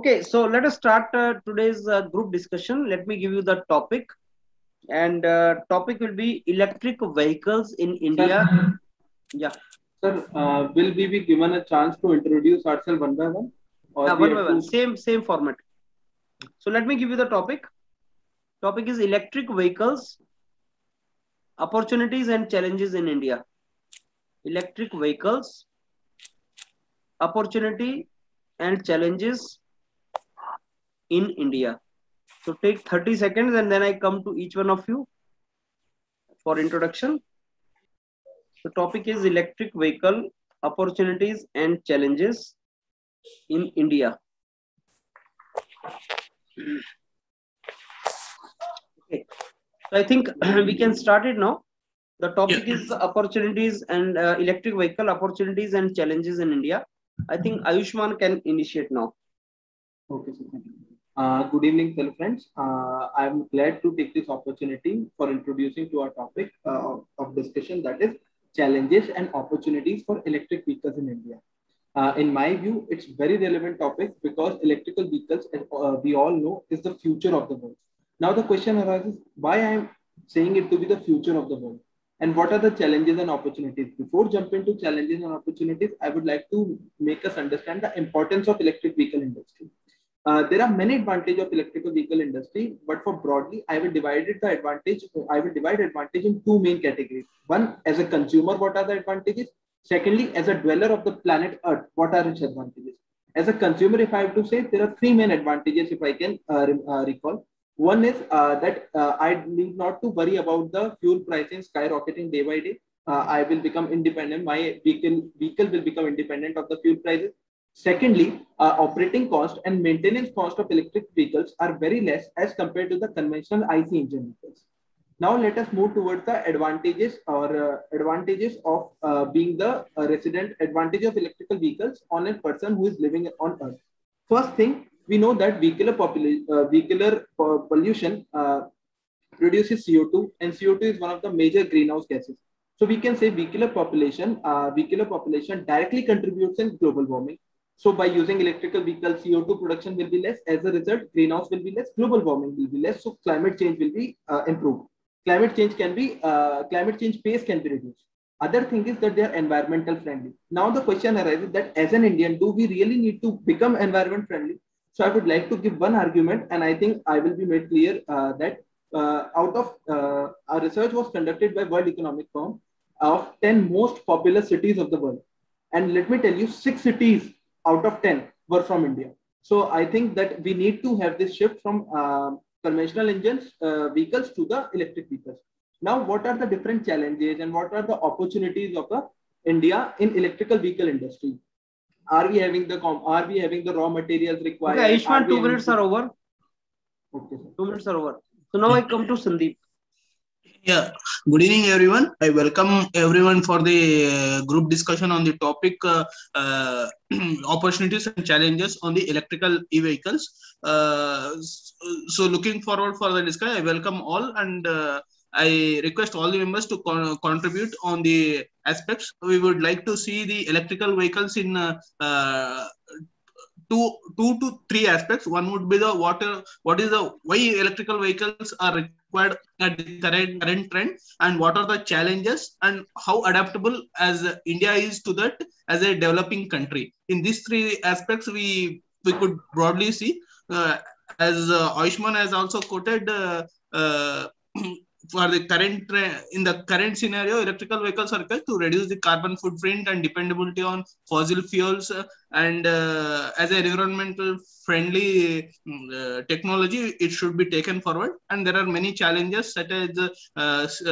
Okay, so let us start today's group discussion. Let me give you the topic, and topic will be electric vehicles in India. Sir, Yeah. sir, will we be given a chance to introduce ourselves one by one? Or One by one, same format. So let me give you the topic. Topic is electric vehicles, opportunities and challenges in India. Electric vehicles, opportunity and challenges in India. So take 30 seconds and then I come to each one of you for introduction. The topic is electric vehicle, opportunities and challenges in India. Okay, so I think we can start it now. The topic is opportunities and electric vehicle, opportunities and challenges in India. I think Ayushman can initiate now. Okay, sir. Thank you. Good evening, fellow friends. I'm glad to take this opportunity for introducing to our topic of discussion, that is challenges and opportunities for electric vehicles in India. In my view, it's very relevant topic because electrical vehicles, as we all know, is the future of the world. Now the question arises, why I am saying it to be the future of the world, and what are the challenges and opportunities? Before jumping to challenges and opportunities, I would like to make us understand the importance of electric vehicle industry. There are many advantages of electrical vehicle industry, but for broadly, I will divide advantage in two main categories. One, as a consumer, what are the advantages? Secondly, as a dweller of the planet Earth, what are its advantages? As a consumer, if I have to say, there are three main advantages, if I can recall. One is that I need not to worry about the fuel pricing skyrocketing day by day. I will become independent. My vehicle will become independent of the fuel prices. Secondly, operating cost and maintenance cost of electric vehicles are very less as compared to the conventional IC engine vehicles. Now let us move towards the advantages of being the resident, advantage of electrical vehicles on a person who is living on Earth. First thing, we know that vehicular pollution produces CO2, and CO2 is one of the major greenhouse gases. So we can say vehicular population directly contributes in global warming. So by using electrical vehicles, CO2 production will be less. As a result, greenhouse will be less, global warming will be less. So climate change will be improved. Climate change pace can be reduced. Other thing is that they are environmental friendly. Now the question arises that as an Indian, do we really need to become environment friendly? So I would like to give one argument, and I think I will be made clear that our research was conducted by World Economic Forum of 10 most popular cities of the world. And let me tell you, 6 cities out of 10 were from India. So I think that we need to have this shift from conventional engines vehicles to the electric vehicles. Now, what are the different challenges and what are the opportunities of India in electrical vehicle industry? Are we having the raw materials required? Okay, Ayushman, 2 minutes are over. Okay, sir. 2 minutes are over. So now I come to Sandeep. Yeah, good evening, everyone. I welcome everyone for the group discussion on the topic opportunities and challenges on the electrical e-vehicles. So looking forward for the discussion, I welcome all, and I request all the members to contribute on the aspects. We would like to see the electrical vehicles in two to three aspects. One would be why electrical vehicles are required at the current trend, and what are the challenges, and how adaptable as India is to that as a developing country. In these three aspects, we could broadly see, as Ayushman has also quoted, for the current scenario, electrical vehicles are required to reduce the carbon footprint and dependability on fossil fuels, and as an environmental friendly technology, it should be taken forward. And there are many challenges, such as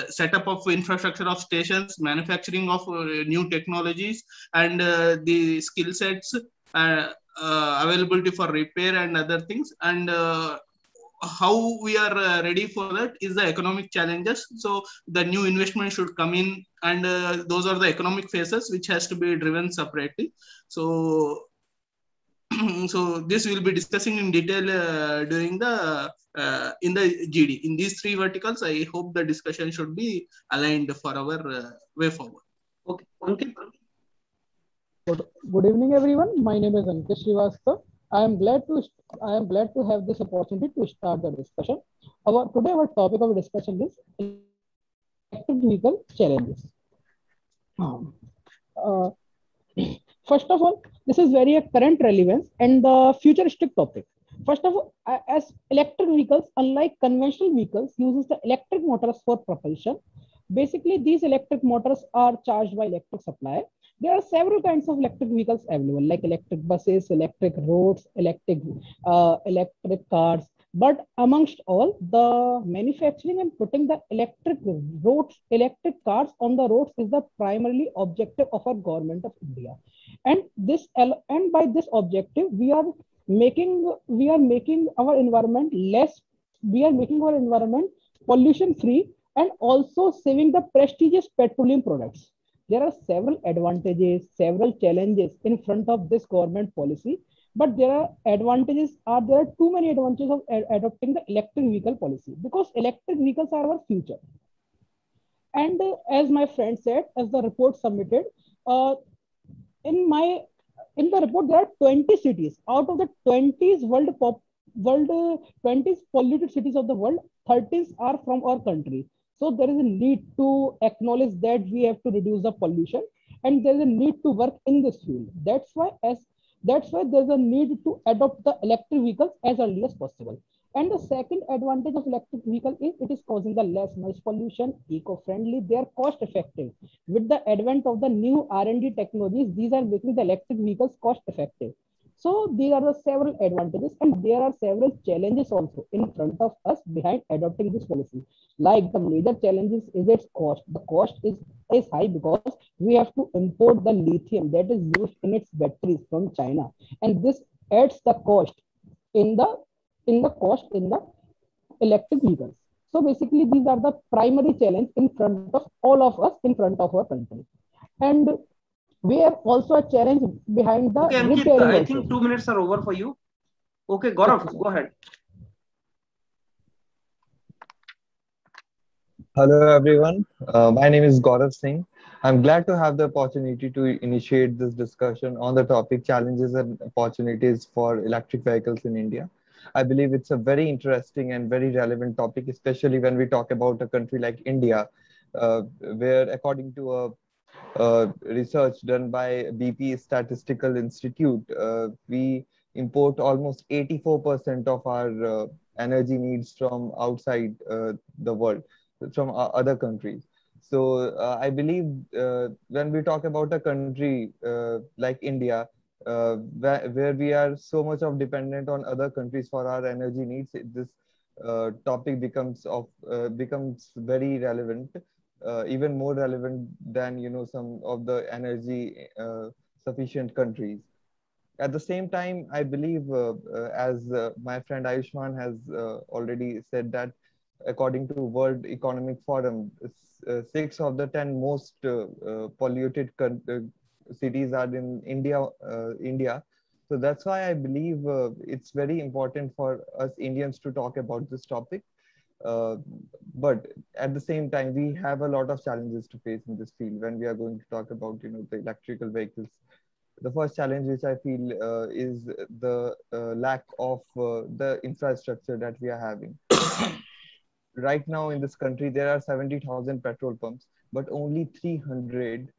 setup of infrastructure of stations, manufacturing of new technologies, and the skill sets, availability for repair and other things, and how we are ready for that is the economic challenges. So the new investment should come in, and those are the economic phases which has to be driven separately. So so this will be discussing in detail during the in the GD. In these three verticals, I hope the discussion should be aligned for our way forward. Okay, Ankit. Good evening, everyone. My name is Ankit Srivastava. I am glad to have this opportunity to start the discussion. Today our topic of discussion is electric vehicle challenges. Uh, First of all, this is very a current relevance and the futuristic topic. First of all, as electric vehicles, unlike conventional vehicles, uses the electric motors for propulsion. Basically, these electric motors are charged by electric supply. There are several kinds of electric vehicles available, like electric buses, electric roads, electric cars. But amongst all, the manufacturing and putting the electric cars on the roads is the primarily objective of our government of India. And by this objective, we are making our environment pollution free, and also saving the prestigious petroleum products. There are several advantages, several challenges in front of this government policy, but there are too many advantages of adopting the electric vehicle policy, because electric vehicles are our future. And as my friend said, as the report submitted, in the report, there are 20 cities. Out of the 20 20 polluted cities of the world, 13 are from our country. So there is a need to acknowledge that we have to reduce the pollution, and there is a need to work in this field. That's why there's a need to adopt the electric vehicles as early as possible. And the second advantage of electric vehicle is it is causing the less noise pollution, eco-friendly, they are cost-effective. With the advent of the new R&D technologies, these are making the electric vehicles cost-effective. So these are the several advantages, and there are several challenges also in front of us behind adopting this policy. Like the major challenges is its cost. The cost is high because we have to import the lithium that is used in its batteries from China, and this adds the cost in the electric vehicles. So basically, these are the primary challenge in front of all of us in front of our country. And we have also a challenge behind the Ankit, I think 2 minutes are over for you. Okay, Gaurav, go ahead. Hello, everyone. My name is Gaurav Singh. I'm glad to have the opportunity to initiate this discussion on the topic challenges and opportunities for electric vehicles in India. I believe it's a very interesting and very relevant topic, especially when we talk about a country like India, where according to a research done by BP Statistical Institute, we import almost 84% of our energy needs from outside the world, from other countries. So I believe when we talk about a country like India, where we are so much of dependent on other countries for our energy needs, this topic becomes very relevant, even more relevant than some of the energy sufficient countries. At the same time, I believe, as my friend Ayushman has already said, that according to World Economic Forum, 6 of the 10 most polluted cities are in India. So that's why I believe it's very important for us Indians to talk about this topic. But at the same time, we have a lot of challenges to face in this field when we are going to talk about the electrical vehicles. The first challenge which I feel is the lack of the infrastructure that we are having. Right now in this country, there are 70,000 petrol pumps, but only 300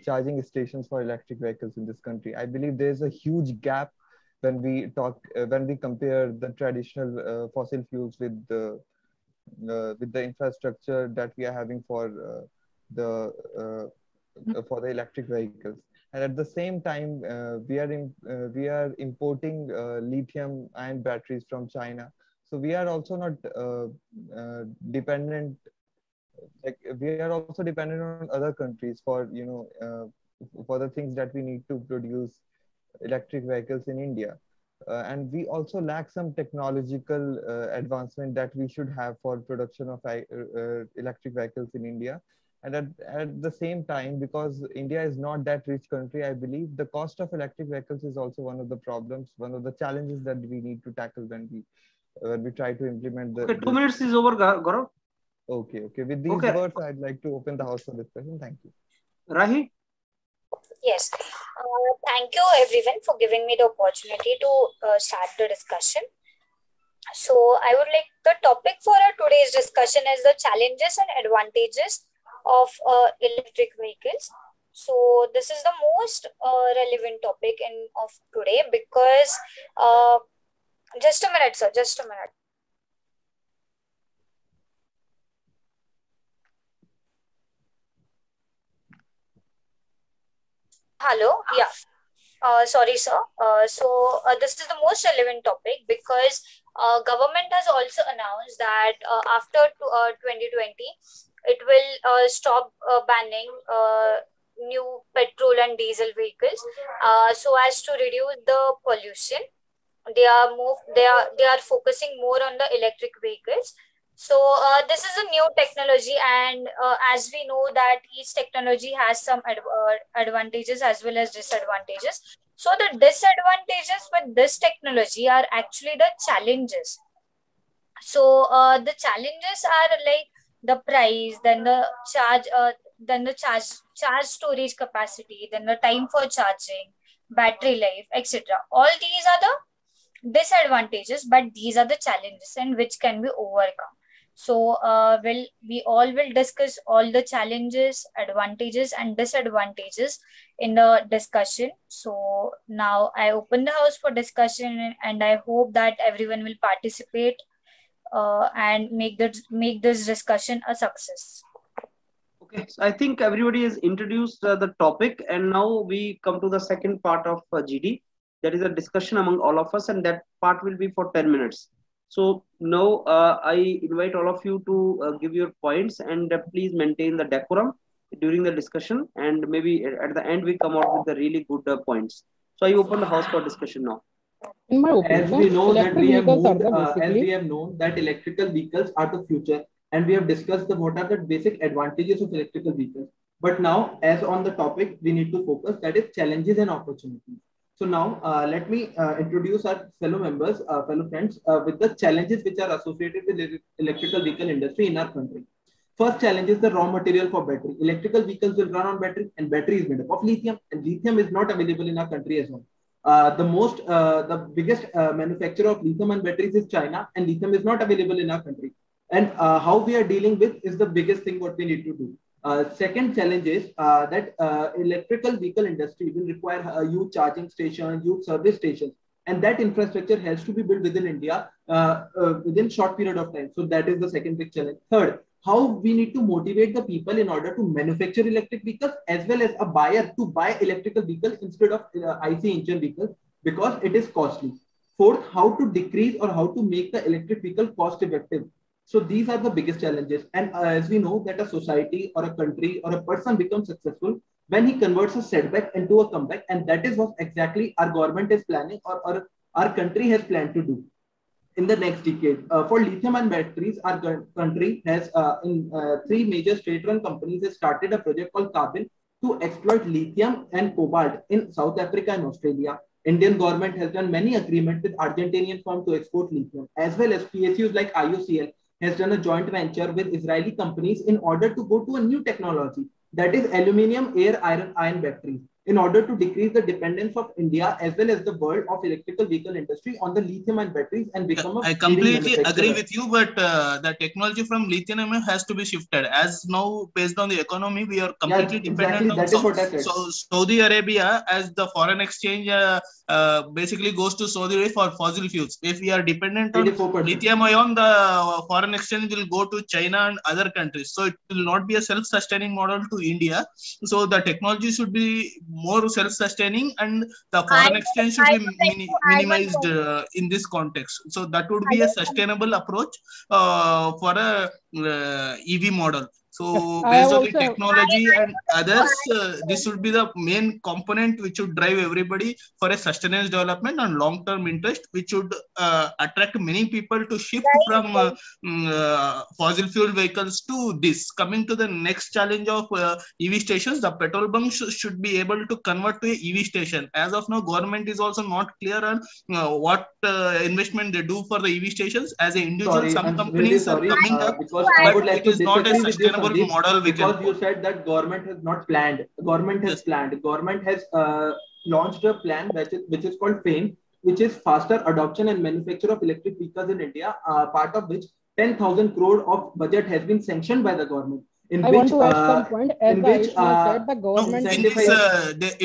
charging stations for electric vehicles in this country. I believe there's a huge gap when we compare the traditional fossil fuels with the infrastructure that we are having for the electric vehicles. And at the same time, we are importing lithium-ion batteries from China. So we are also not dependent. Like, we are also dependent on other countries for for the things that we need to produce electric vehicles in India. And we also lack some technological advancement that we should have for production of electric vehicles in India. And at the same time, because India is not that rich country, I believe the cost of electric vehicles is also one of the problems, one of the challenges that we need to tackle when we try to implement the. Okay, 2 minutes is over, Gaurav. Okay. With these words, I'd like to open the house for discussion. Thank you. Rahi? Yes. Thank you everyone for giving me the opportunity to start the discussion. So I would like the topic for our today's discussion is the challenges and advantages of electric vehicles. So this is the most relevant topic of today because just a minute, sir, just a minute. Hello, yeah. Sorry, sir. This is the most relevant topic because government has also announced that after 2020, it will stop banning new petrol and diesel vehicles so as to reduce the pollution. They are focusing more on the electric vehicles. So this is a new technology, and as we know that each technology has some advantages as well as disadvantages. So the disadvantages with this technology are actually the challenges. So the challenges are like the price, then the charge storage capacity, then the time for charging, battery life, etc. All these are the disadvantages, but these are the challenges and which can be overcome. So we all will discuss all the challenges, advantages and disadvantages in the discussion. So now I open the house for discussion, and I hope that everyone will participate and make this discussion a success. Okay, so I think everybody has introduced the topic, and now we come to the second part of GD. That is a discussion among all of us, and that part will be for 10 minutes. So now I invite all of you to give your points, and please maintain the decorum during the discussion, and maybe at the end we come out with the really good points. So I open the house for discussion now. In my opinion, as we know that we have moved, basically, as we have known that electrical vehicles are the future, and we have discussed what are the basic advantages of electrical vehicles. But now, as on the topic, we need to focus, that is challenges and opportunities. So now let me introduce our fellow members, fellow friends, with the challenges which are associated with the electrical vehicle industry in our country. First challenge is the raw material for battery. Electrical vehicles will run on battery, and battery is made up of lithium, and lithium is not available in our country as well. The biggest manufacturer of lithium and batteries is China, and lithium is not available in our country. And how we are dealing with is the biggest thing what we need to do. Second challenge is that electrical vehicle industry will require huge charging stations, huge service stations, and that infrastructure has to be built within India within short period of time. So that is the second big challenge. Third, how we need to motivate the people in order to manufacture electric vehicles, as well as a buyer to buy electrical vehicles instead of IC engine vehicles, because it is costly. Fourth, how to decrease or how to make the electric vehicle cost effective. So these are the biggest challenges. And as we know that a society or a country or a person becomes successful when he converts a setback into a comeback. And that is what exactly our government is planning, or our country has planned to do in the next decade. For lithium and batteries, our country has in 3 major state-run companies has started a project called Carbon to exploit lithium and cobalt in South Africa and Australia. Indian government has done many agreements with Argentinian firm to export lithium, as well as PSUs like IOCL has done a joint venture with Israeli companies in order to go to a new technology, that is aluminium air iron batteries, in order to decrease the dependence of India as well as the world of electrical vehicle industry on the lithium and batteries and become a I completely agree with you, but the technology from lithium has to be shifted. As now, based on the economy, we are completely dependent on Saudi Arabia, as the foreign exchange basically goes to Saudi Arabia for fossil fuels. If we are dependent on lithium ion, the foreign exchange will go to China and other countries. So it will not be a self-sustaining model to India. So the technology should be more self-sustaining, and the foreign exchange should be minimized in this context. So that would be a sustainable approach for a EV model. So based on the technology and others, this would be the main component which would drive everybody for a sustainable development and long-term interest, which would attract many people to shift from fossil fuel vehicles to this. Coming to the next challenge of EV stations, the petrol bunks should be able to convert to a EV station. As of now, government is also not clear on what investment they do for the EV stations. As an individual, some companies are coming up, because I would like it is not a sustainable model. Because you said that government has not planned. Government has planned. Government has launched a plan which is called FAME, which is faster adoption and manufacture of electric vehicles in India, part of which 10,000 crore of budget has been sanctioned by the government. I want to add some point. As the Ayushman said, the government it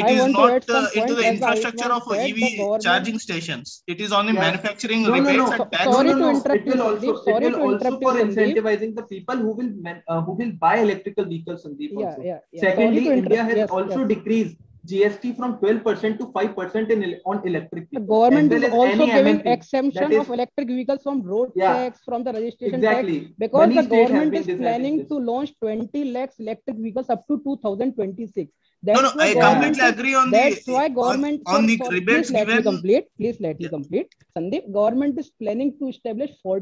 is not into the infrastructure of EV charging stations. It is only manufacturing repairs and tax. Sorry to interrupt you, Sandeep. It will also for incentivizing the people who will buy electrical vehicles, Sandeep. Secondly, India has also decreased GST from 12% to 5% on electric vehicles. The government is also giving exemption of electric vehicles from road tax, from the registration tax, because the government is planning to launch 20 lakhs electric vehicles up to 2026. That's I completely agree on that's why government on the rebates given. Please let me complete. Sandeep, government is planning to establish 4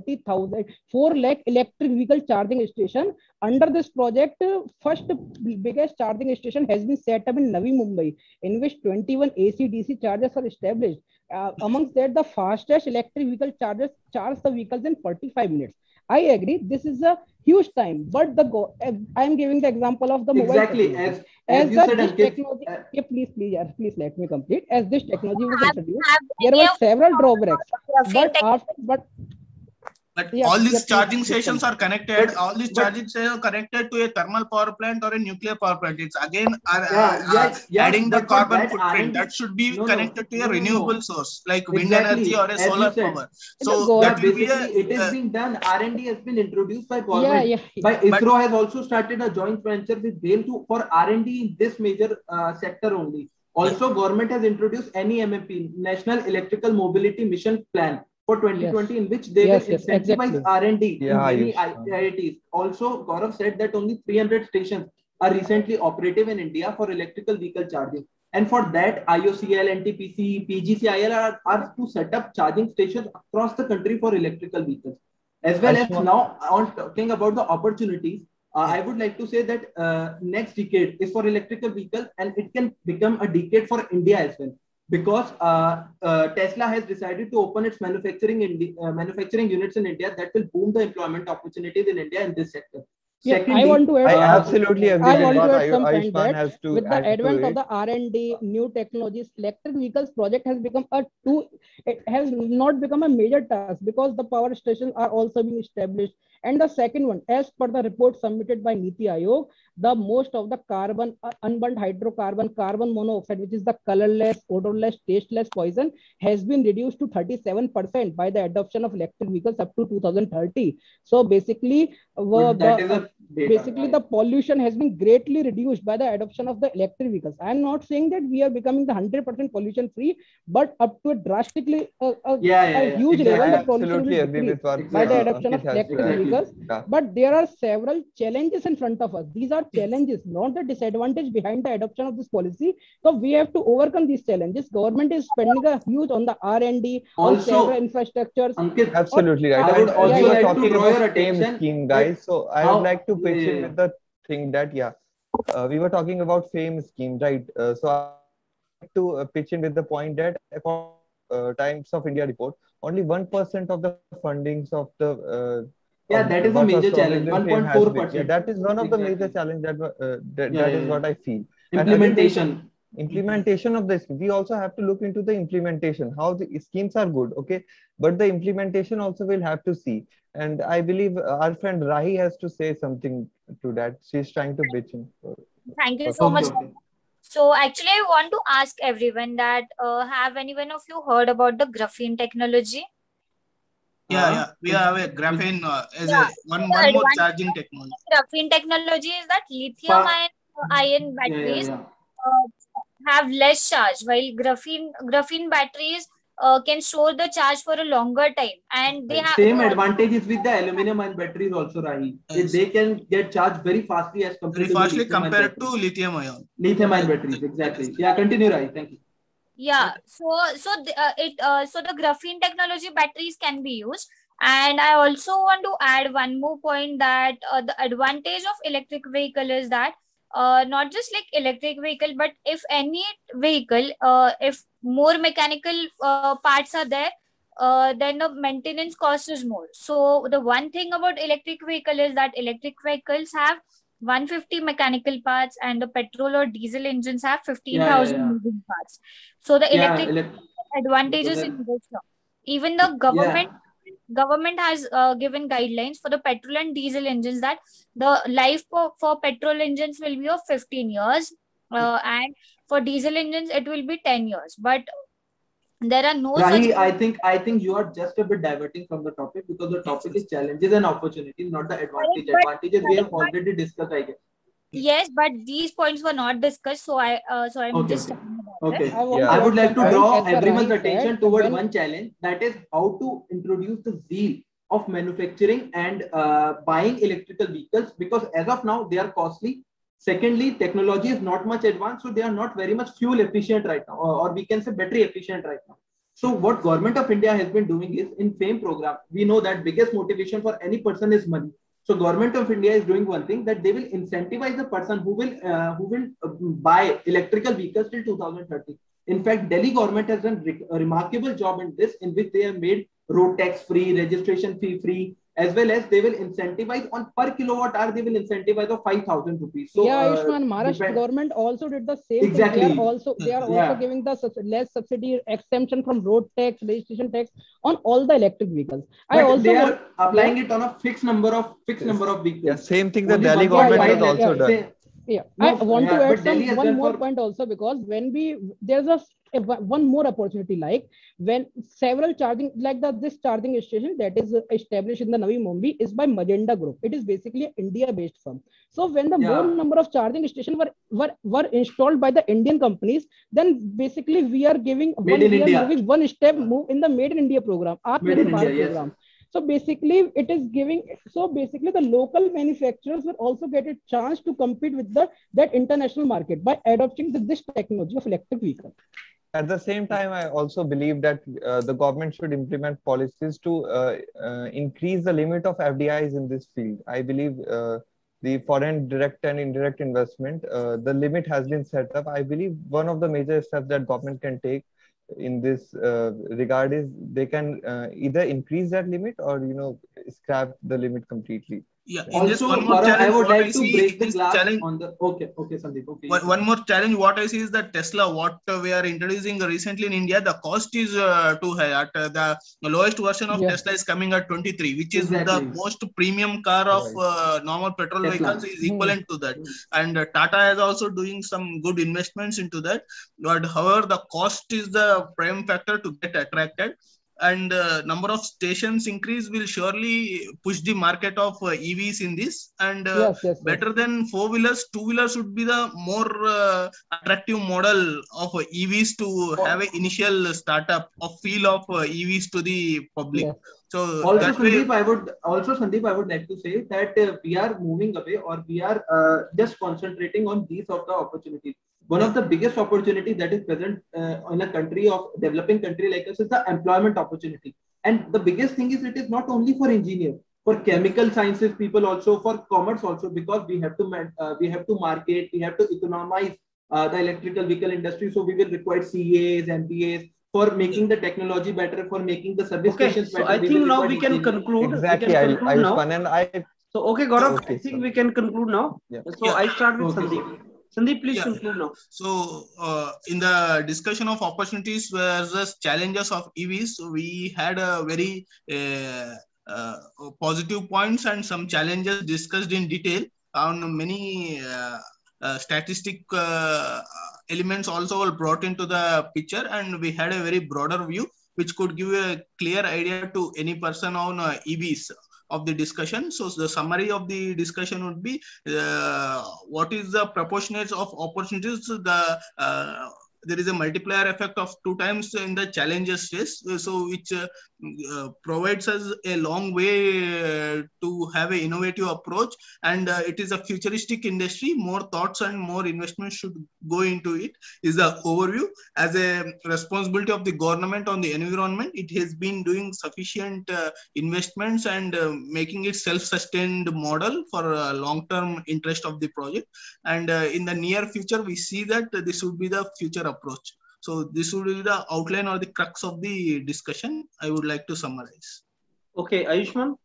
lakh electric vehicle charging station. Under this project, first biggest charging station has been set up in Navi Mumbai, in which 21 AC/DC chargers are established. Amongst that, the fastest electric vehicle chargers charge the vehicles in 45 minutes. I agree, this is a huge time, but I am giving the example of the mobile technology. As you said, this technology, please let me complete. As this technology was introduced, there were several drawbacks, but all these charging stations are connected. All these charging stations are connected to a thermal power plant or a nuclear power plant. It's again adding the carbon footprint. That should be connected to a renewable source like wind energy or a solar power. So that will be it is being done. R&D has been introduced by government. By ISRO has also started a joint venture with GAIL for R&D in this major sector only. Also, government has introduced NEMP, National Electrical Mobility Mission Plan, for 2020, in which they will incentivize R&D in many IITs. Also, Gaurav said that only 300 stations are recently operative in India for electrical vehicle charging. And for that, IOCL, NTPC, BGCIL are to set up charging stations across the country for electrical vehicles. As well as now, on talking about the opportunities, I would like to say that next decade is for electrical vehicles, and it can become a decade for India as well. Because Tesla has decided to open its manufacturing units in India that will boom the employment opportunities in India in this sector. Secondly, I want to add. I absolutely agree. I want to add some point that with the advent of the R&D, new technologies, electric vehicles project has become it has not become a major task, because the power stations are also being established. And the second one, as per the report submitted by NITIE Aayog, the most of the carbon, unburned hydrocarbon, carbon monoxide, which is the colorless, odorless, tasteless poison, has been reduced to 37% by the adoption of electric vehicles up to 2030. So basically, the pollution has been greatly reduced by the adoption of the electric vehicles. I am not saying that we are becoming the 100% pollution free, but up to a drastically huge level, the pollution will decrease by the adoption of electric vehicles. But there are several challenges in front of us. These are challenges, not the disadvantage behind the adoption of this policy. So we have to overcome these challenges. Government is spending a huge on the R&D, on several infrastructures. Ankit, absolutely right. I would also like to draw your attention. attention. Scheme, guys. So I would like to pitch in with the thing that we were talking about FAME scheme, right? So I would like to pitch in with the point that according to Times of India report, only 1% of the fundings of the that is a major challenge. 1.4%. That is one of the major challenges that is what I feel. Implementation of this. We also have to look into the implementation. How the schemes are good, okay, but the implementation also will have to see. And I believe our friend Rahi has to say something to that. She's trying to bitch in. Thank you so much. So actually, I want to ask everyone that have anyone of you heard about the graphene technology? We have a graphene as one more charging technology. Graphene technology is that lithium-ion batteries have less charge, while graphene batteries can store the charge for a longer time, and they have same advantages with the aluminum-ion batteries also, Rahi. Yes. They can get charged very fastly as compared to lithium-ion. Lithium-ion batteries, exactly. Yeah, continue, Rahi. Thank you. Yeah, so the graphene technology batteries can be used. And I also want to add one more point that the advantage of electric vehicle is that not just like electric vehicle, but if any vehicle, if more mechanical parts are there, then the maintenance cost is more. So the one thing about electric vehicle is that electric vehicles have 150 mechanical parts, and the petrol or diesel engines have 15,000 moving parts. So the electric advantages in this. Even the government has given guidelines for the petrol and diesel engines that the life for petrol engines will be of 15 years, and for diesel engines it will be 10 years. But there are no such. I think you are just a bit diverting from the topic, because the topic is challenges and opportunities, not the advantages we have already discussed, I guess. Yes, but these points were not discussed, so I'm just talking about it. I would like to draw everyone's attention toward one challenge, that is how to introduce the zeal of manufacturing and buying electrical vehicles, because as of now they are costly. Secondly, technology is not much advanced, so they are not very much fuel efficient right now, or we can say battery efficient right now. So what Government of India has been doing is, in FAME program, we know that biggest motivation for any person is money. So Government of India is doing one thing, that they will incentivize the person who will buy electrical vehicles till 2030. In fact, Delhi government has done a remarkable job in this, in which they have made road tax free, registration fee free, as well as they will incentivize on per kilowatt hour, they will incentivize of 5,000 rupees. So Ayushman, Maharashtra government also did the same thing. They are also giving the less subsidy exemption from road tax, registration tax on all the electric vehicles. They are applying it on a fixed number of vehicles. Yeah, same thing the Delhi government has also done. I want to add one more point also, because when there's one more opportunity, like when several charging, like this charging station that is established in the Navi Mumbai is by Magenta Group. It is basically an India-based firm. So when the more number of charging stations were installed by the Indian companies, then basically we are giving moving one step move in the Made in India program, program. So basically, the local manufacturers will also get a chance to compete with that international market by adopting this technology of electric vehicle. At the same time, I also believe that the government should implement policies to increase the limit of FDIs in this field. I believe the foreign direct and indirect investment, the limit has been set up. I believe one of the major steps that government can take in this regard is they can either increase that limit or scrap the limit completely. Yeah. Also, one more challenge, I would like to break the glass on the. Okay, Sandeep. Okay. One more challenge. What I see is that Tesla, what we are introducing recently in India, the cost is too high. At the lowest version of Tesla is coming at 23, which is the most premium car of normal petrol vehicles, is equivalent to that. And Tata is also doing some good investments into that. But however, the cost is the prime factor to get attracted. And number of stations increase will surely push the market of EVs in this. And better than four-wheelers, two-wheelers would be the more attractive model of EVs to have an initial startup of feel of EVs to the public. Yeah. So also, Sandeep, I would like to say that we are moving away, or we are just concentrating on these of the opportunities. One of the biggest opportunities that is present in a country of developing country like us is the employment opportunity. And the biggest thing is, it is not only for engineers, for chemical sciences people also, for commerce also, because we have to market, we have to economize the electrical vehicle industry. So we will require CAs, MBAs for making the technology better, for making the service stations better. So I think now we can conclude. Exactly. So okay, Gaurav, I think we can conclude now. So I start with Sandeep. Sandeep, please conclude now. So, in the discussion of opportunities versus challenges of EVs, we had a very positive points and some challenges discussed in detail. On many statistic elements also were brought into the picture, and we had a very broader view, which could give a clear idea to any person on EVs of the discussion. So the summary of the discussion would be what is the proportionate of opportunities. There is a multiplier effect of 2 times in the challenges phase, so which provides us a long way to have an innovative approach, and it is a futuristic industry. More thoughts and more investment should go into it, is the overview. As a responsibility of the government on the environment, it has been doing sufficient investments and making it self-sustained model for long-term interest of the project. And in the near future, we see that this would be the future approach. So this would be the outline or the crux of the discussion I would like to summarize. Okay, Ayushman.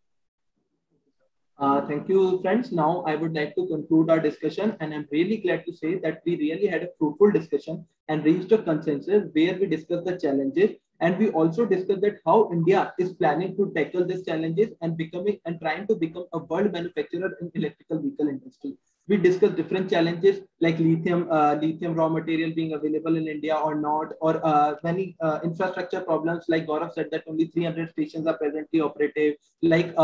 Thank you, friends. Now, I would like to conclude our discussion, and I'm really glad to say that we really had a fruitful discussion and reached a consensus where we discussed the challenges, and we also discussed that how India is planning to tackle these challenges and becoming and trying to become a world manufacturer in electrical vehicle industry. We discussed different challenges like lithium raw material being available in India or not, or many infrastructure problems. Like Gaurav said, that only 300 stations are presently operative, like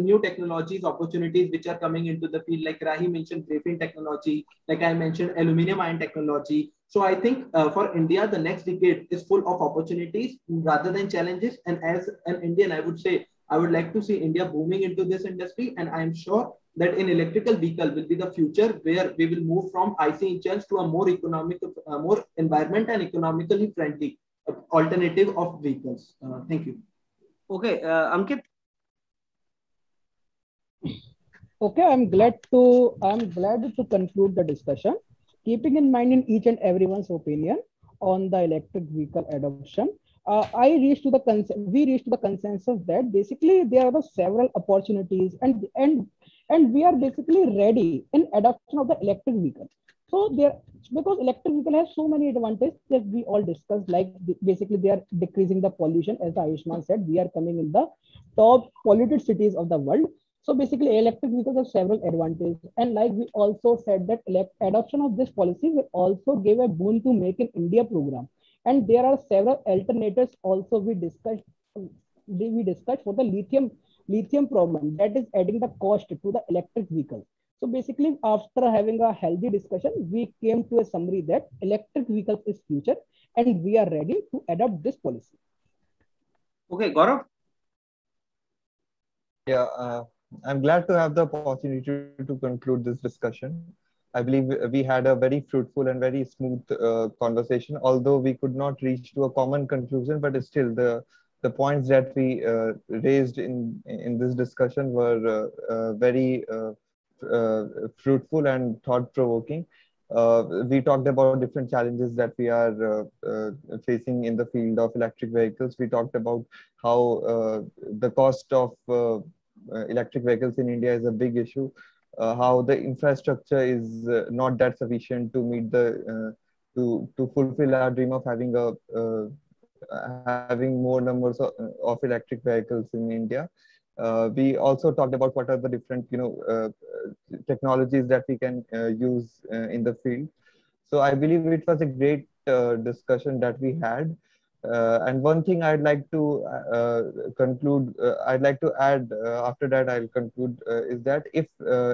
new technologies opportunities which are coming into the field, like Rahi mentioned graphene technology, like I mentioned aluminum ion technology. So I think for India the next decade is full of opportunities rather than challenges, and as an Indian I would say I would like to see India booming into this industry, and I am sure that in electrical vehicle will be the future where we will move from IC engines to a more economic, more environment and economically friendly alternative of vehicles. Thank you. Okay, Ankit. Okay, I'm glad to conclude the discussion, keeping in mind in each and everyone's opinion on the electric vehicle adoption. We reached to the consensus that basically there are the several opportunities, and we are basically ready in adoption of the electric vehicle. So there, because electric vehicle has so many advantages that we all discussed, like basically they are decreasing the pollution, as Ayushman said, we are coming in the top polluted cities of the world. So basically, electric vehicles have several advantages, and like we also said that adoption of this policy will also give a boon to Make in India program. And there are several alternatives also we discussed for the lithium problem, that is adding the cost to the electric vehicle. So basically, after having a healthy discussion, we came to a summary that electric vehicles is future, and we are ready to adopt this policy. Okay, Gaurav. Yeah, I'm glad to have the opportunity to conclude this discussion. I believe we had a very fruitful and very smooth conversation, although we could not reach to a common conclusion, but still the points that we raised in this discussion were very fruitful and thought-provoking. We talked about different challenges that we are facing in the field of electric vehicles. We talked about how the cost of electric vehicles in India is a big issue, how the infrastructure is not that sufficient to meet to fulfill our dream of having more numbers of electric vehicles in India. We also talked about what are the different technologies that we can use in the field. So I believe it was a great discussion that we had. And one thing I'd like to I'd like to add after that I'll conclude is that if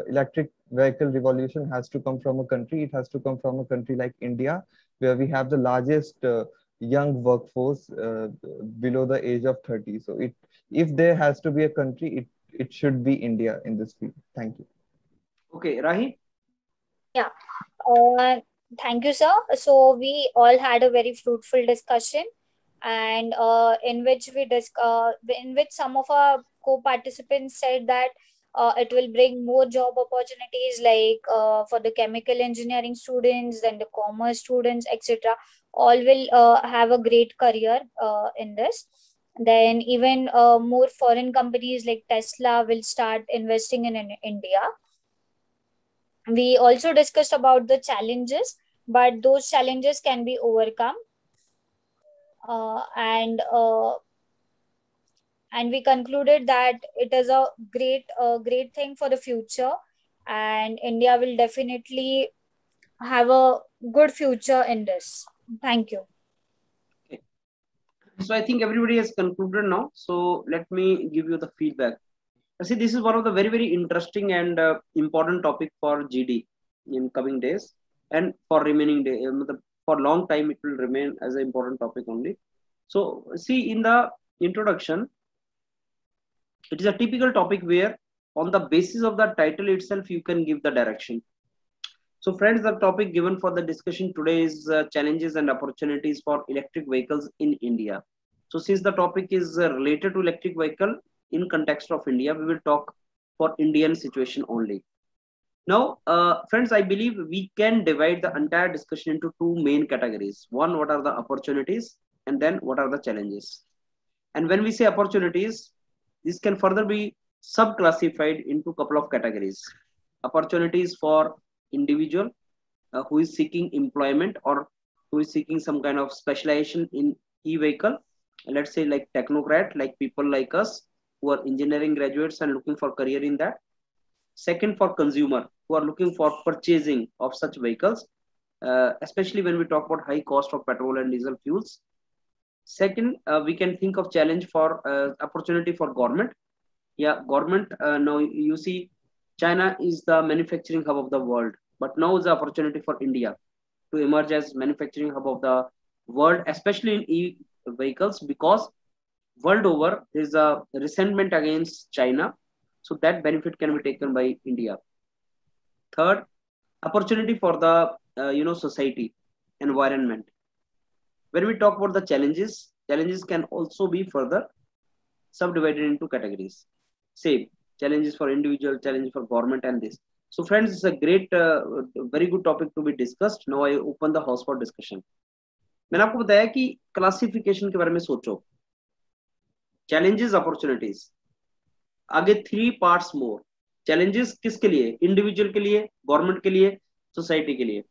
electric vehicle revolution has to come from a country, it has to come from a country like India, where we have the largest young workforce below the age of 30. So if there has to be a country, it should be India in this field. Thank you. Okay, Rahi. Yeah. Thank you, sir. So we all had a very fruitful discussion, and in which some of our co-participants said that it will bring more job opportunities, like for the chemical engineering students, then the commerce students, etc. All will have a great career in this. Then even more foreign companies like Tesla will start investing in India. We also discussed about the challenges, but those challenges can be overcome. And we concluded that it is a great thing for the future, and India will definitely have a good future in this. Thank you. Okay. So I think everybody has concluded now. So let me give you the feedback. See, this is one of the very, very interesting and important topic for GD in coming days, and for remaining day. For a long time, it will remain as an important topic only. So see, in the introduction, it is a typical topic where on the basis of the title itself, you can give the direction. So friends, the topic given for the discussion today is challenges and opportunities for electric vehicles in India. So since the topic is related to electric vehicle in context of India, we will talk for Indian situation only. Now, friends, I believe we can divide the entire discussion into two main categories. One, what are the opportunities, and then what are the challenges. And when we say opportunities, this can further be sub classified into couple of categories. Opportunities for individual who is seeking employment or who is seeking some kind of specialization in e-vehicle, let's say like technocrat, like people like us who are engineering graduates and looking for career in that. Second, for consumer who are looking for purchasing of such vehicles, especially when we talk about high cost of petrol and diesel fuels. Second, we can think of challenge for opportunity for government. Yeah, government, now you see China is the manufacturing hub of the world, but now is the opportunity for India to emerge as manufacturing hub of the world, especially in e-vehicles, because world over there is a resentment against China, so that benefit can be taken by India. Third, opportunity for the society, environment. When we talk about the challenges can also be further subdivided into categories. Same challenges for individual, challenges for government, and this. So friends, it's a great, very good topic to be discussed. Now I open the house for discussion. मैंने आपको बताया कि classification के बारे में सोचो, challenges, opportunities. आगे 3 parts more. Challenges किसके लिए? Individual के लिए, government के लिए, society के लिए.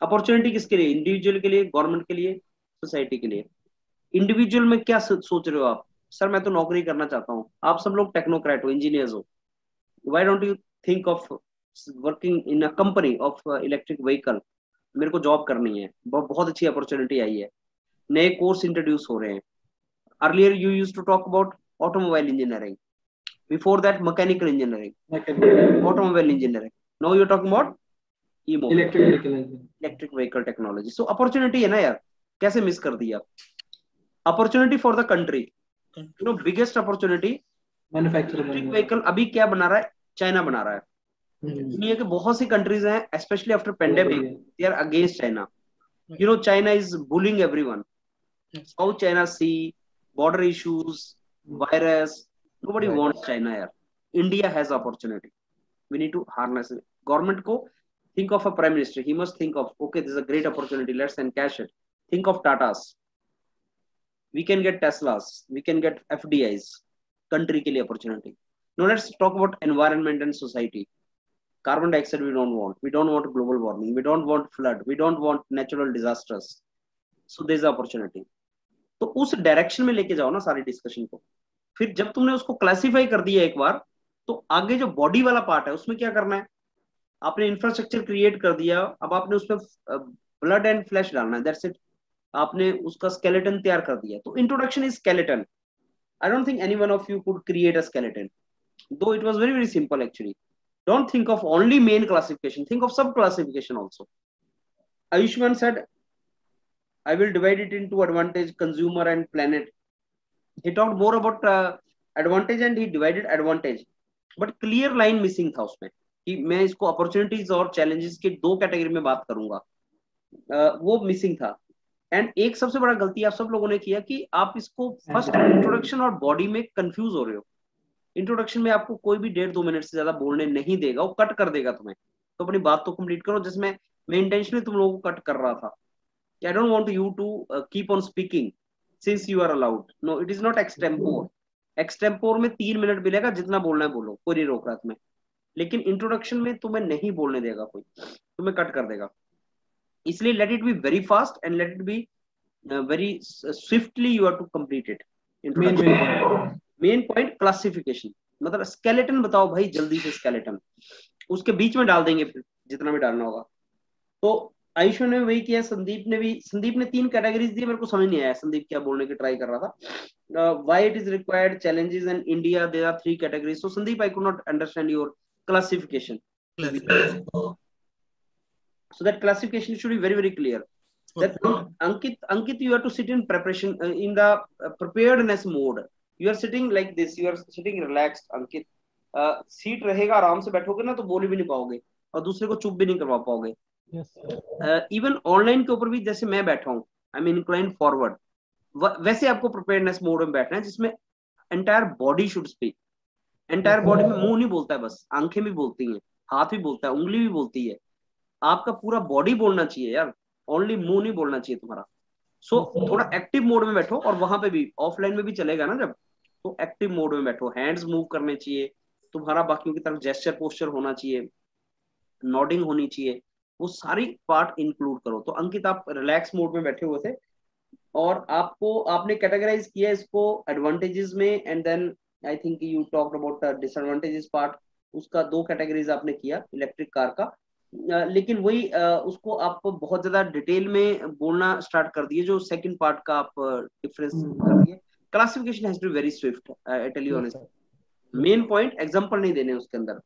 Opportunity किसके लिए? Individual के लिए, government के लिए, society के लिए. Individual में क्या सोच रहे हो आप? सर मैं तो नौकरी करना चाहता हूँ. आप सब लोग टेक्नोक्रेट हो, इंजीनियर्स हो. Why don't you think of working in a company of electric vehicle? मेरे को जॉब करनी है, बहुत अच्छी अपॉर्चुनिटी आई है, नए कोर्स इंट्रोड्यूस हो रहे हैं. Earlier you used to talk about automobile engineering. Before that, mechanical engineering, automobile engineering. Now you're talking about electric vehicle technology. So opportunity है ना यार, कैसे मिस कर दिया? Opportunity for the country. Biggest opportunity. Electric vehicle अभी क्या बना रहा है? चाइना बना रहा है. दुनिया के बहुत सी कंट्रीज हैं, especially after pandemic, they are against China. China is bullying everyone. South China Sea, border issues, virus. Nobody wants China here. India has opportunity. We need to harness it. Government ko think of a prime minister. He must think of, okay, this is a great opportunity. Let's encash it. Think of Tatas. We can get Teslas. We can get FDIs. Country ke liye opportunity. Now let's talk about environment and society. Carbon dioxide we don't want. We don't want global warming. We don't want flood. We don't want natural disasters. So there's an opportunity. तो उस direction में लेके जाओ ना सारी discussion को. फिर जब तुमने उसको क्लासिफाई कर दिया एक बार, तो आगे जो बॉडी वाला पार्ट है उसमें क्या करना है? आपने इंफ्रास्ट्रक्चर क्रिएट कर दिया, अब आपने उसमें ब्लड एंड फ्लैश डालना है. That's it. आपने उसका स्केलेटन तैयार कर दिया. तो introduction is skeleton. I don't think any one of you could create a skeleton, though it was very very simple actually. Don't think of only main classification. Think of sub classification also. Ayushman said, I will divide it into advantage, consumer, and planet. He talked more about advantage and he divided advantage. But clear line missing था उसमें कि मैं इसको opportunities और challenges के 2 category में बात करूंगा. वो मिसिंग था. एंड एक सबसे बड़ा गलती आप सब लोगों ने किया कि आप इसको फर्स्ट इंट्रोडक्शन और बॉडी में कंफ्यूज हो रहे हो. इंट्रोडक्शन में आपको कोई भी 1.5-2 मिनट से ज्यादा बोलने नहीं देगा, वो कट कर देगा तुम्हें. तो अपनी बात तो कंप्लीट करो. जिसमें मैं इंटेंशनली तुम लोगों को कट कर रहा था. I don't want you to keep on speaking since you are allowed. No, it is not extempore. Extempore में 3 मिनट मिलेगा, जितना बोलना है बोलो, कोई नहीं रोक रहा तुम्हें. लेकिन इंट्रोडक्शन में तुम्हें नहीं बोलने देगा कोई, तुम्हें कट कर देगा. इसलिए let it be very fast and let it be very swiftly. You have to complete it. Main point classification, मतलब स्केलेटन बताओ भाई, जल्दी से स्केलेटन. उसके बीच में डाल देंगे फिर जितना भी डालना होगा. तो आयुष ने वही किया, संदीप ने 3 कैटेगरीज दी. मेरे को समझ नहीं आया संदीप क्या बोलने की ट्राई कर रहा था. Why it is required, challenges and India, there are 3 categories. So Sandeep, I could not understand your classification. So that classification should be very very clear. That Ankit, you have to sit in preparation, in the preparedness mode. You are sitting like this. You are sitting relaxed, Ankit. Seat रहेगा, आराम से बैठोगे ना तो बोल भी नहीं पाओगे और दूसरे को चुप भी नहीं करवा पाओगे. इवन ऑनलाइन के ऊपर भी जैसे मैं बैठा हूँ, आई मीन इंक्लाइन फॉरवर्ड, वैसे आपको प्रिपेयर्डनेस मोड में बैठना है, जिसमें entire body should speak. Entire body में मुंह नहीं बोलता है बस, आंखें भी बोलती हैं, हाथ भी बोलता है, उंगली भी बोलती है. आपका पूरा बॉडी बोलना चाहिए यार, ओनली मुंह नहीं बोलना चाहिए तुम्हारा. सो थोड़ा एक्टिव मोड में बैठो. और वहां पे भी ऑफलाइन में भी चलेगा ना जब, तो एक्टिव मोड में बैठो. हैंड्स मूव करने चाहिए, तुम्हारा बाकियों की तरफ जेस्चर पोस्चर होना चाहिए, नॉडिंग होनी चाहिए, वो सारी पार्ट इंक्लूड करो। तो अंकित आप रिलैक्स मोड में बैठे हुए थे और आपने कैटेगराइज किया इसको एडवांटेजेस में, and then I think you talked about disadvantages part. उसका 2 कैटेगरीज आपने किया इलेक्ट्रिक कार का, लेकिन वही उसको आप बहुत ज्यादा डिटेल में बोलना स्टार्ट कर दिए, जो सेकंड पार्ट का आप डिफरेंस कर दिए। Classification has to be very swift, I tell you honestly, main point example नहीं देने उसके अंदर।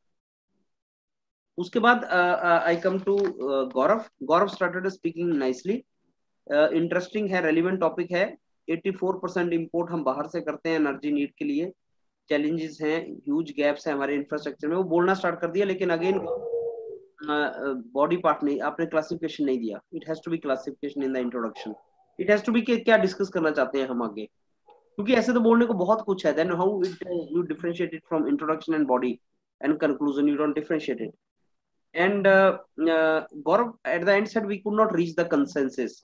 उसके बाद I come to Gaurav. Gaurav started speaking nicely, interesting है, रेलिवेंट टॉपिक है। 84% इंपोर्ट हम बाहर से करते हैं एनर्जी नीड के लिए, चैलेंजेस हैं, ह्यूज गैप्स हैं हमारे इंफ्रास्ट्रक्चर में, वो बोलना स्टार्ट कर दिया। लेकिन अगेन बॉडी पार्ट नहीं, आपने क्लासिफिकेशन नहीं दिया। It has to be classification in the introduction, it has to be क्या डिस्कस करना चाहते हैं हम आगे, क्योंकि ऐसे तो बोलने को बहुत कुछ है। Then how it you differentiate it from introduction and body and conclusion, you don't differentiate it. And Gaurav at the end said we could not reach the consensus.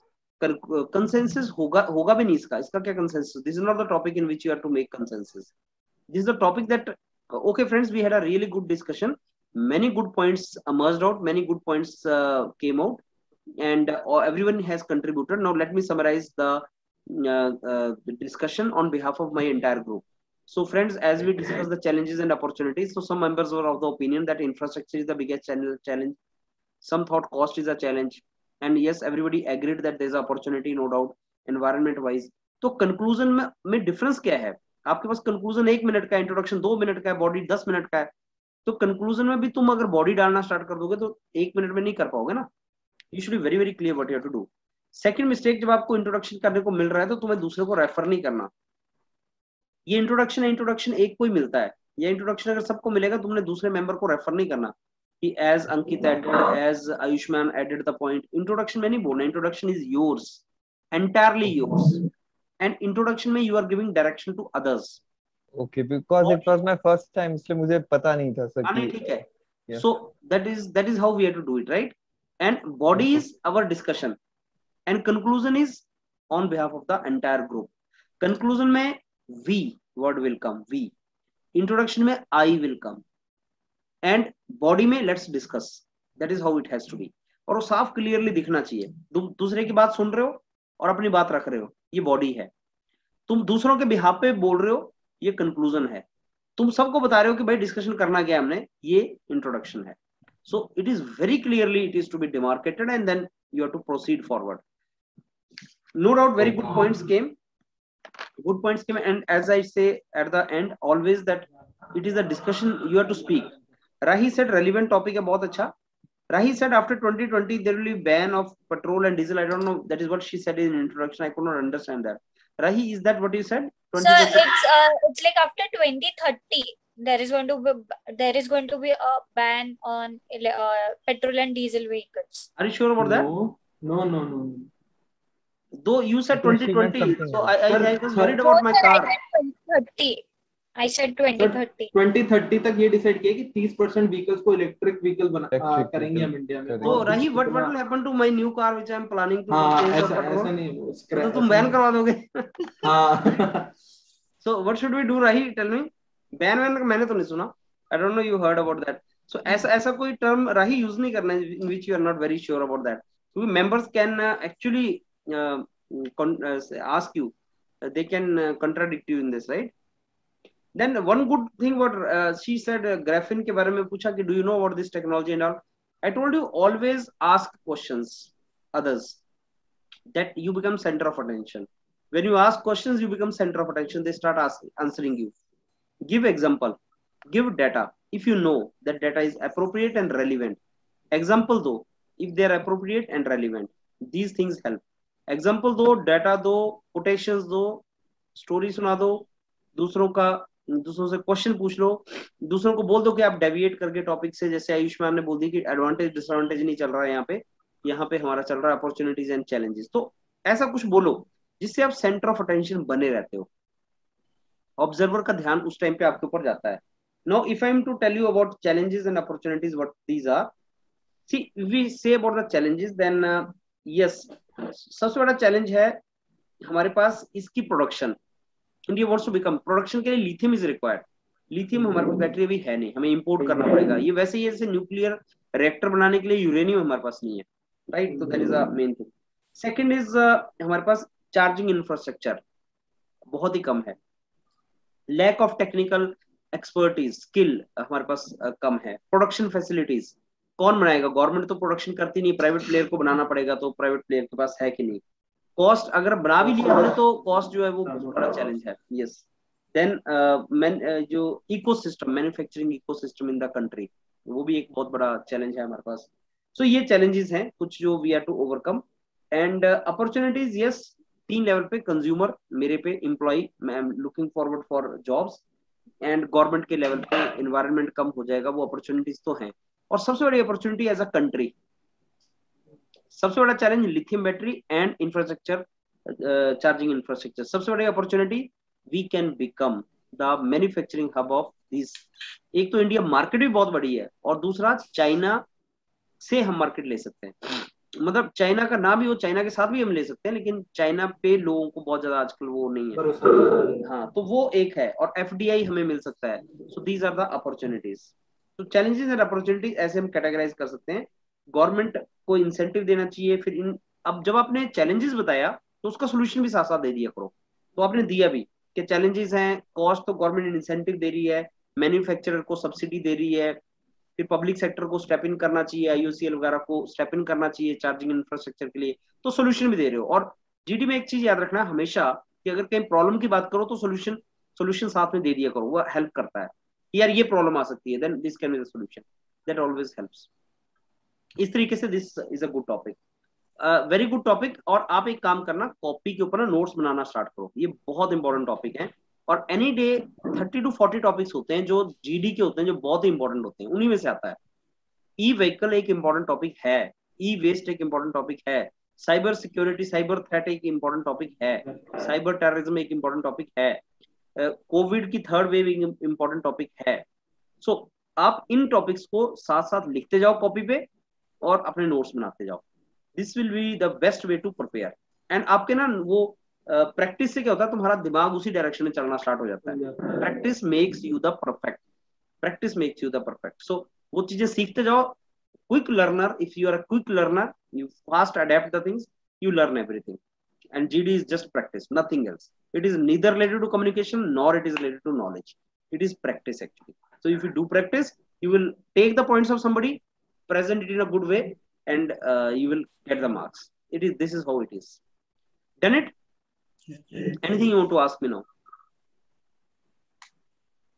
Consensus होगा भी नहीं इसका क्या consensus? This is not the topic in which you have to make consensus. This is the topic that okay friends, we had a really good discussion. Many good points emerged out, many good points came out, and everyone has contributed. Now let me summarize the discussion on behalf of my entire group. So friends, as we discuss the challenges and opportunities, so some members were of the opinion that infrastructure is the biggest challenge. Some thought cost is a challenge. And yes, everybody agreed that there is opportunity, no doubt, environment wise. तो conclusion में difference क्या है? आपके पास conclusion 1 minute का, introduction 2 minute का है, body 10 minute का है। तो conclusion में भी तुम अगर body डालना start कर दोगे तो 1 मिनट में नहीं कर पाओगे ना। You should be very very clear what you have to do. Second mistake, जब आपको introduction करने को मिल रहा है तो तुम्हें दूसरे को रेफर नहीं करना। ये इंट्रोडक्शन है, इंट्रोडक्शन एक को ही मिलता है। ये इंट्रोडक्शन अगर सबको मिलेगा, तुमने दूसरे मेंबर को रेफर नहीं करना कि as Ankit added, as Ayushman added the point. Introduction में नहीं बोलना, introduction is yours, entirely yours, and introduction में you are giving direction to others. Okay, because it was my first time, इसलिए मुझे पता नहीं था सर। नहीं, ठीक है। So that is how we have to do it, right? And body is our discussion and conclusion is on behalf of the entire group. Conclusion में we word will come, we, introduction में I will come, and body में let's discuss. That is how it has to be. और वो साफ clearly दिखना चाहिए। दूसरे की बात सुन रहे हो और अपनी बात रख रहे हो, ये बॉडी है। तुम दूसरों के बिहाफ पे बोल रहे हो, ये कंक्लूजन है। तुम सबको बता रहे हो कि भाई डिस्कशन करना क्या हमने, ये इंट्रोडक्शन है। So it is very clearly it is to be demarcated and then you have to proceed forward. No doubt very good points came. Good points came, and as I say at the end always that it is a discussion, you have to speak. Rahi said relevant topic है, बहुत अच्छा। Rahi said after 2020 there will be ban of petrol and diesel. I don't know, that is what she said in introduction. I could not understand that. Rahi, is that what you said? Sir, it's like after 2030 there is going to be a ban on petrol and diesel vehicles. Are you sure about that? No. Though you said 2020, so I was worried about my car. I said 2030. 2030 तक ये decide किया कि 30% vehicles को electric vehicle करेंगे हम India में। तो रही what will happen to my new car which I am planning to change the petrol? ऐसा नहीं, तो तुम बैन करवा दोगे? हाँ। So what should we do, Rahi? Tell me. Ban मैंने तो नहीं सुना. I don't know you heard about that. So ऐसा कोई term Rahi use नहीं करना है in which you are not very sure about that. So members can actually ask you, they can contradict you in this, right? Then one good thing what she said, graphene के बारे में पूछा कि do you know about this technology and all. I told you always ask questions others, that you become center of attention. When you ask questions, you become center of attention. They start answering you. Give example, give data. If you know that data is appropriate and relevant, example though, if they are appropriate and relevant, these things help. Example दो, data दो, quotations दो, story सुना दो, दूसरों से question पूछ लो, दूसरों को बोल दो कि आप डेविएट करके टॉपिक से, जैसे आयुष मैम ने बोल दी कि एडवांटेज डिसएडवांटेज नहीं चल रहा है यहाँ पे हमारा चल रहा है अपॉर्चुनिटीज एंड चैलेंजेस। तो ऐसा कुछ बोलो जिससे आप सेंटर ऑफ अटेंशन बने रहते हो, ऑब्जर्वर का ध्यान उस टाइम पे आपके ऊपर जाता है। Now if I am to tell you about challenges and opportunities, what these are, see we say about the challenges, then yes, सबसे बड़ा चैलेंज है हमारे पास इसकी production. India wants to become, production के लिए लिथियम इज रिक्वायर्ड। लिथियम हमारे पास battery अभी है नहीं, हमें इंपोर्ट करना पड़ेगा। ये वैसे ही जैसे न्यूक्लियर रिएक्टर बनाने के लिए यूरेनियम हमारे पास नहीं है, राइट? तो that is a main thing. Second is हमारे पास चार्जिंग इंफ्रास्ट्रक्चर बहुत ही कम है। Lack of technical expertise skill हमारे पास कम है। प्रोडक्शन फैसिलिटीज कौन बनाएगा? गवर्नमेंट तो प्रोडक्शन करती नहीं, प्राइवेट प्लेयर को बनाना पड़ेगा, तो प्राइवेट प्लेयर के पास है कि नहीं? कॉस्ट अगर बना भी लिया हमने तो कॉस्ट जो है वो बहुत बड़ा चैलेंज है। यस। देन जो ecosystem, manufacturing ecosystem in the country, वो भी एक बहुत बड़ा चैलेंज है हमारे पास। सो ये चैलेंजेस हैं कुछ जो we have to overcome. And opportunities, yes, 3 level पे, कंज्यूमर, मेरे पे, एम्प्लॉय, मैं am looking forward for jobs, and government के लेवल पे एनवायरनमेंट कम हो जाएगा, वो अपॉर्चुनिटीज तो हैं। और सबसे बड़ी अपॉर्चुनिटी एज अ कंट्री, सबसे बड़ा challenge lithium battery and infrastructure, charging infrastructure. सबसे बड़ी opportunity, we can become the manufacturing hub of this. एक तो इंडिया मार्केट भी बहुत बड़ी है, और दूसरा चाइना से हम मार्केट ले सकते हैं। मतलब चाइना का ना भी हो, चाइना के साथ भी हम ले सकते हैं, लेकिन चाइना पे लोगों को बहुत ज्यादा आजकल वो नहीं है। हाँ, तो वो एक है, और एफडीआई हमें मिल सकता है। So these are the opportunities. तो चैलेंजेस एंड अपॉर्चुनिटीज ऐसे हम कैटेगराइज कर सकते हैं। गवर्नमेंट को इंसेंटिव देना चाहिए। फिर इन, अब जब आपने चैलेंजेस बताया तो उसका सोल्यूशन भी साथ साथ दे दिया करो। तो आपने दिया भी कि चैलेंजेस हैं, कॉस्ट तो गवर्नमेंट इंसेंटिव दे रही है, मैन्युफैक्चरर को सब्सिडी दे रही है, फिर पब्लिक सेक्टर को स्टेप इन करना चाहिए, आईओसीएल वगैरह को स्टेप इन करना चाहिए चार्जिंग इंफ्रास्ट्रक्चर के लिए, तो सोल्यूशन भी दे रहे हो। और जीडी में एक चीज याद रखना हमेशा कि अगर कहीं प्रॉब्लम की बात करो तो सोल्यूशन साथ में दे दिया करो, वो हेल्प करता है कि यार ये प्रॉब्लम आ सकती है, then this can be the solution, that always helps. इस तरीके से this is a good topic, very good topic. और आप एक काम करना, कॉपी के ऊपर ना नोट्स बनाना स्टार्ट करो, ये बहुत इंपॉर्टेंट टॉपिक है। और एनी डे 30 to 40 टॉपिक्स होते हैं जो जीडी के होते हैं, जो बहुत ही इंपॉर्टेंट होते हैं, उन्हीं में से आता है। ई व्हीकल एक इंपॉर्टेंट टॉपिक है, ई वेस्ट एक इंपॉर्टेंट टॉपिक है, साइबर सिक्योरिटी, साइबर थ्रेट एक इंपॉर्टेंट टॉपिक है, साइबर टेररिज्म एक इंपॉर्टेंट टॉपिक है, कोविड की थर्ड वेव एक इंपॉर्टेंट टॉपिक है। सो आप इन टॉपिक्स को साथ साथ लिखते जाओ कॉपी पे और अपने नोट्स बनाते जाओ। This will be the best way to prepare. And आपके ना वो प्रैक्टिस से क्या होता है, तुम्हारा दिमाग उसी डायरेक्शन में चलना स्टार्ट हो जाता है। Practice makes you the perfect, practice makes you the perfect. So वो चीजें सीखते जाओ। Quick learner, if you are a quick learner, you fast adapt the things, you learn everything. And GD is just practice, nothing else. It is neither related to communication nor it is related to knowledge. It is practice actually. So if you do practice, you will take the points of somebody, present it in a good way, and you will get the marks. This is how it is. Done it? Anything you want to ask me now?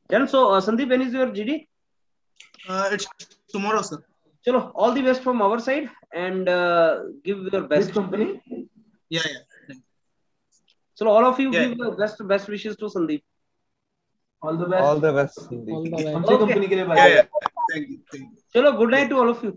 Done. So Sandeep, when is your GD? It's tomorrow, sir. Chalo, all the best from our side, and give your best. Which company? Yeah. So all of you Yeah. give your best wishes to Sandeep. All the best. All the best, Sandeep. All the best. कौन सी Okay. Company के लिए बात? Yeah. Thank you. Chalo, good night to all of you.